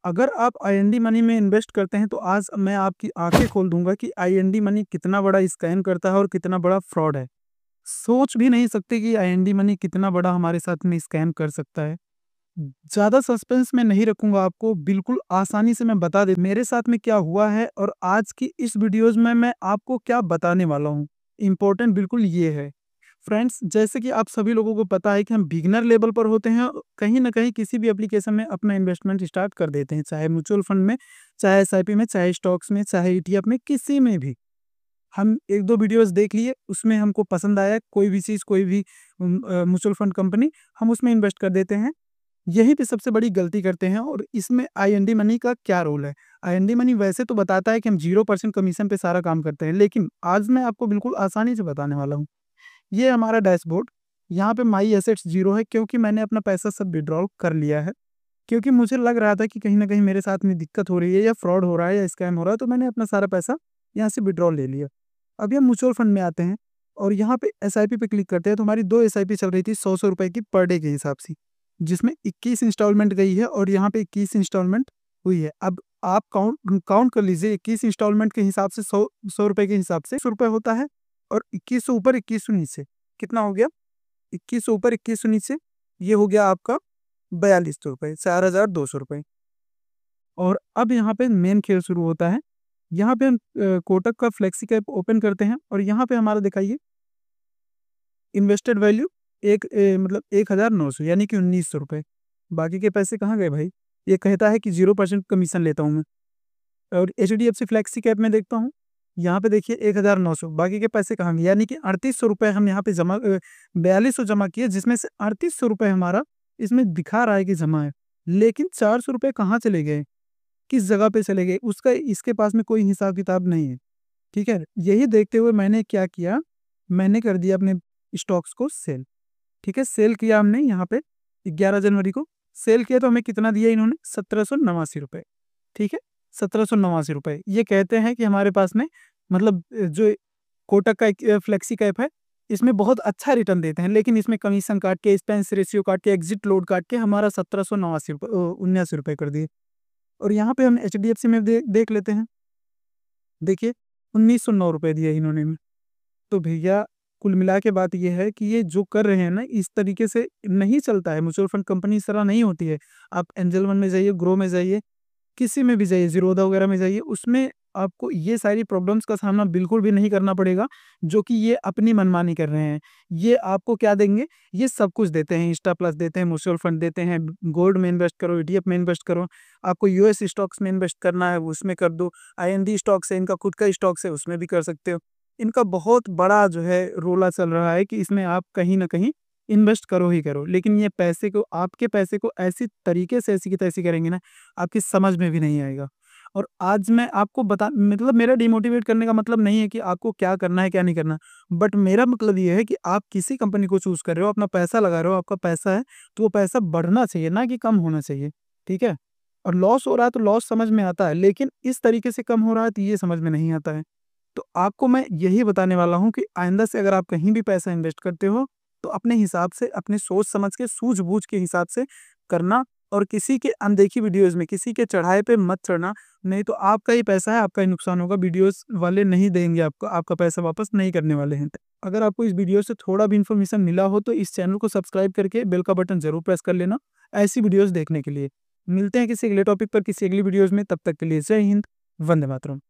अगर आप IND money में इन्वेस्ट करते हैं तो आज मैं आपकी आंखें खोल दूंगा कि आईएनडी मनी कितना बड़ा स्कैम करता है और कितना बड़ा फ्रॉड है। सोच भी नहीं सकते कि आईएनडी मनी कितना बड़ा हमारे साथ में स्कैम कर सकता है। ज़्यादा सस्पेंस में नहीं रखूंगा आपको, बिल्कुल आसानी से मैं बता दे मेरे साथ में क्या हुआ है और आज की इस वीडियोज़ में मैं आपको क्या बताने वाला हूँ। इम्पोर्टेंट बिल्कुल ये है। फ्रेंड्स, जैसे कि आप सभी लोगों को पता है कि हम बिगिनर लेवल पर होते हैं, कहीं न कहीं किसी भी एप्लीकेशन में अपना इन्वेस्टमेंट स्टार्ट कर देते हैं, चाहे म्यूचुअल फंड में, चाहे एसआईपी में, चाहे स्टॉक्स में, चाहे ईटीएफ में, किसी में भी। हम 1-2 वीडियोज़ देख लिए, उसमें हमको पसंद आया कोई भी चीज़, कोई भी म्यूचुअल फंड कंपनी, हम उसमें इन्वेस्ट कर देते हैं। यही पे सबसे बड़ी गलती करते हैं और इसमें आईएनडी मनी का क्या रोल है? आईएनडी मनी वैसे तो बताता है कि हम 0% कमीशन पे सारा काम करते हैं, लेकिन आज मैं आपको बिल्कुल आसानी से बताने वाला हूँ। ये हमारा डैशबोर्ड, यहाँ पे माई एसेट्स 0 है क्योंकि मैंने अपना पैसा सब विथड्रॉल कर लिया है। क्योंकि मुझे लग रहा था कि कहीं न कहीं मेरे साथ में दिक्कत हो रही है या फ्रॉड हो रहा है या स्कैम हो रहा है, तो मैंने अपना सारा पैसा यहाँ से विथड्रॉल ले लिया। अभी हम म्यूचुअल फंड में आते हैं और यहाँ पे एसआईपी पे क्लिक करते हैं, तो हमारी 2 एसआईपी चल रही थी 100-100 रुपए की पर डे के हिसाब से, जिसमें 21 इंस्टॉलमेंट गई है और यहाँ पे 21 इंस्टॉलमेंट हुई है। अब आप काउंट काउंट कर लीजिए, 21 इंस्टॉलमेंट के हिसाब से 100 रुपए के हिसाब से ₹100 होता है और 2100 ऊपर 2100 नीचे, कितना हो गया? 2100 ऊपर 2100 नीचे, ये हो गया आपका ₹4200, ₹4200। और अब यहाँ पे मेन खेल शुरू होता है। यहाँ पे हम कोटक का फ्लेक्सी कैप ओपन करते हैं और यहाँ पे हमारा दिखाइए इन्वेस्टेड वैल्यू मतलब 1900 यानी कि ₹1900। बाकी के पैसे कहाँ गए भाई? ये कहता है कि 0% कमीशन लेता हूँ मैं। और एचडीएफसी फ्लेक्सी कैप में देखता हूँ, यहाँ पे देखिए 1900, बाकी के पैसे कहाँ गए? यानी कि ₹3800 हम यहाँ पे 4200 जमा किए, जिसमें से ₹3800 हमारा इसमें दिखा रहा है कि जमा है। लेकिन ₹400 कहाँ चले गए? किस जगह पे चले गए? उसका इसके पास में कोई हिसाब-किताब नहीं है, ठीक है? यही देखते हुए मैंने क्या किया, मैंने कर दिया अपने स्टॉक्स को सेल, ठीक है? सेल किया हमने यहाँ पे 11 जनवरी को, सेल किया तो हमें कितना दिया इन्होंने? ₹1789, ठीक है? ₹1789। ये कहते हैं कि हमारे पास में मतलब जो कोटक का एक फ्लेक्सी कैप है, इसमें बहुत अच्छा रिटर्न देते हैं, लेकिन इसमें कमीशन काट के, एक्सपेंस रेशियो काट के, एग्ज़िट लोड काट के हमारा ₹79 कर दिए। और यहाँ पे हम एचडीएफसी में देख लेते हैं। देखिए, ₹1909 दिए इन्होंने हमें। तो भैया, कुल मिला के बात ये है कि ये जो कर रहे हैं ना, इस तरीके से नहीं चलता है। म्यूचुअल फंड कंपनी इस तरह नहीं होती है। आप एंजल वन में जाइए, ग्रो में जाइए, किसी में भी जाइए, ज़ीरोधा वगैरह में जाइए, उसमें आपको ये सारी प्रॉब्लम्स का सामना बिल्कुल भी नहीं करना पड़ेगा, जो कि ये अपनी मनमानी कर रहे हैं। ये आपको क्या देंगे? ये सब कुछ देते हैं, इंस्टा प्लस देते हैं, म्यूचुअल फंड देते हैं, गोल्ड में इन्वेस्ट करो, ईटीएफ में इन्वेस्ट करो, आपको यूएस स्टॉक्स में इन्वेस्ट करना है, उसमें कर दो, आईएनडी स्टॉक्स है, इनका खुद का स्टॉक्स है, उसमें भी कर सकते हो। इनका बहुत बड़ा जो है रोला चल रहा है कि इसमें आप कहीं न कहीं इन्वेस्ट करो ही करो। लेकिन ये पैसे को, आपके पैसे को ऐसी तरीके से ऐसी की तैसी करेंगे ना, आपकी समझ में भी नहीं आएगा। और आज मैं आपको बता मतलब मेरा डिमोटिवेट करने का मतलब नहीं है कि आपको क्या करना है, क्या नहीं करना। बट मेरा मतलब ये है कि आप किसी कंपनी को चूज़ कर रहे हो, अपना पैसा लगा रहे हो, आपका पैसा है, तो वो पैसा बढ़ना चाहिए, ना कि कम होना चाहिए, ठीक है? और लॉस हो रहा है तो लॉस समझ में आता है, लेकिन इस तरीके से कम हो रहा है तो ये समझ में नहीं आता है। तो आपको मैं यही बताने वाला हूँ कि आइंदा से अगर आप कहीं भी पैसा इन्वेस्ट करते हो, तो अपने हिसाब से, अपने सोच समझ के, सूझ-बूझ के हिसाब से करना और किसी के अनदेखी वीडियोज़ में, किसी के चढ़ाए पे मत चढ़ना, नहीं तो आपका ही पैसा है, आपका ही नुकसान होगा, वीडियोज़ वाले नहीं देंगे आपको, आपका पैसा वापस नहीं करने वाले हैं। अगर आपको इस वीडियो से थोड़ा भी इन्फॉर्मेशन मिला हो, तो इस चैनल को सब्सक्राइब करके बेल का बटन ज़रूर प्रेस कर लेना, ऐसी वीडियोज़ देखने के लिए। मिलते हैं किसी अगले टॉपिक पर, किसी अगली वीडियोज़ में, तब तक के लिए जय हिंद, वंदे मातरम।